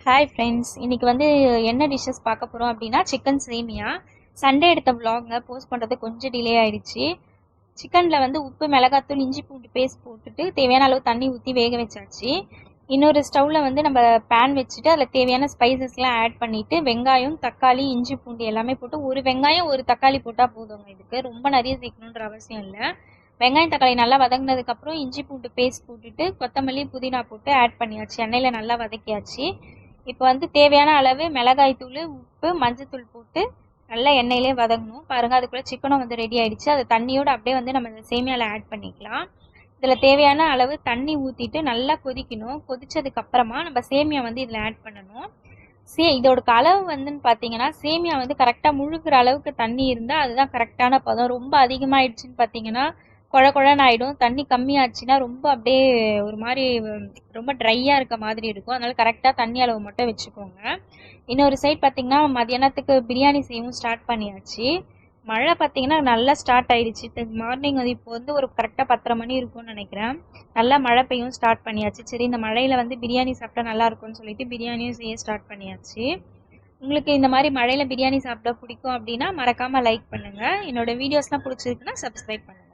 Hi friends, இன்னைக்கு வந்து என்ன டிஷ்ஷஸ் பார்க்க போகிறோம் அப்படின்னா சிக்கன் சேமியா. சண்டே எடுத்த vlogங்க போஸ்ட் பண்ணுறது கொஞ்சம் டிலே ஆயிடுச்சு. சிக்கனில் வந்து உப்பு, மிளகாத்தூள், இஞ்சி பூண்டு பேஸ்ட் போட்டுட்டு தேவையான அளவு தண்ணி ஊற்றி வேக வச்சாச்சு. இன்னொரு ஸ்டவ்வில் வந்து நம்ம பேன் வச்சுட்டு அதில் தேவையான ஸ்பைசஸ்லாம் ஆட் பண்ணிவிட்டு வெங்காயம், தக்காளி, இஞ்சி பூண்டு எல்லாமே போட்டு ஒரு வெங்காயம் ஒரு தக்காளி போட்டால் போதுங்க. இதுக்கு ரொம்ப நிறைய சேர்க்கணுன்ற அவசியம் இல்லை. வெங்காயம் தக்காளி நல்லா வதங்கினதுக்கப்புறம் இஞ்சி பூண்டு பேஸ்ட் போட்டுட்டு கொத்தமல்லி, புதினா போட்டு ஆட் பண்ணியாச்சு. எண்ணெயில் நல்லா வதக்கியாச்சு. இப்போ வந்து தேவையான அளவு மிளகாய் தூள், உப்பு, மஞ்சத்தூள் போட்டு நல்லா எண்ணெயிலே வதங்கணும். பாருங்கள், அதுக்குள்ளே சிக்கனும் வந்து ரெடி ஆகிடுச்சு. அது தண்ணியோடு அப்படியே வந்து நம்ம சேமியாவில் ஆட் பண்ணிக்கலாம். இதில் தேவையான அளவு தண்ணி ஊற்றிட்டு நல்லா கொதிக்கணும். கொதிச்சதுக்கப்புறமா நம்ம சேமியா வந்து இதில் ஆட் பண்ணணும். இதோட அளவு வந்துன்னு பார்த்தீங்கன்னா சேமியா வந்து கரெக்டாக முழுகிற அளவுக்கு தண்ணி இருந்தால் அதுதான் கரெக்டான பதம். ரொம்ப அதிகமாகிடுச்சின்னு பார்த்தீங்கன்னா குழ குழன்னு ஆகிடும். தண்ணி கம்மியாச்சுன்னா ரொம்ப அப்படியே ஒரு மாதிரி ரொம்ப ட்ரையாக இருக்க மாதிரி இருக்கும். அதனால் கரெக்டாக தண்ணி அளவு மட்டும் வச்சுக்கோங்க. இன்னொரு சைட் பார்த்தீங்கன்னா மதியானத்துக்கு பிரியாணி செய்யவும் ஸ்டார்ட் பண்ணியாச்சு. மழை பார்த்தீங்கன்னா நல்லா ஸ்டார்ட் ஆயிடுச்சு. மார்னிங் வந்து இப்போ வந்து ஒரு கரெக்டாக 10:30 மணி இருக்கும்னு நினைக்கிறேன். நல்லா மழை பெய்யும் ஸ்டார்ட் பண்ணியாச்சு. சரி, இந்த மழையில் வந்து பிரியாணி சாப்பிட்டா நல்லா இருக்கும்னு சொல்லிட்டு பிரியாணியும் செய்ய ஸ்டார்ட் பண்ணியாச்சு. உங்களுக்கு இந்த மாதிரி மழையில் பிரியாணி சாப்பிட பிடிக்கும் அப்படின்னா மறக்காமல் லைக் பண்ணுங்கள். என்னோட வீடியோஸ்லாம் பிடிச்சிருக்குன்னா சப்ஸ்கிரைப் பண்ணுங்கள்.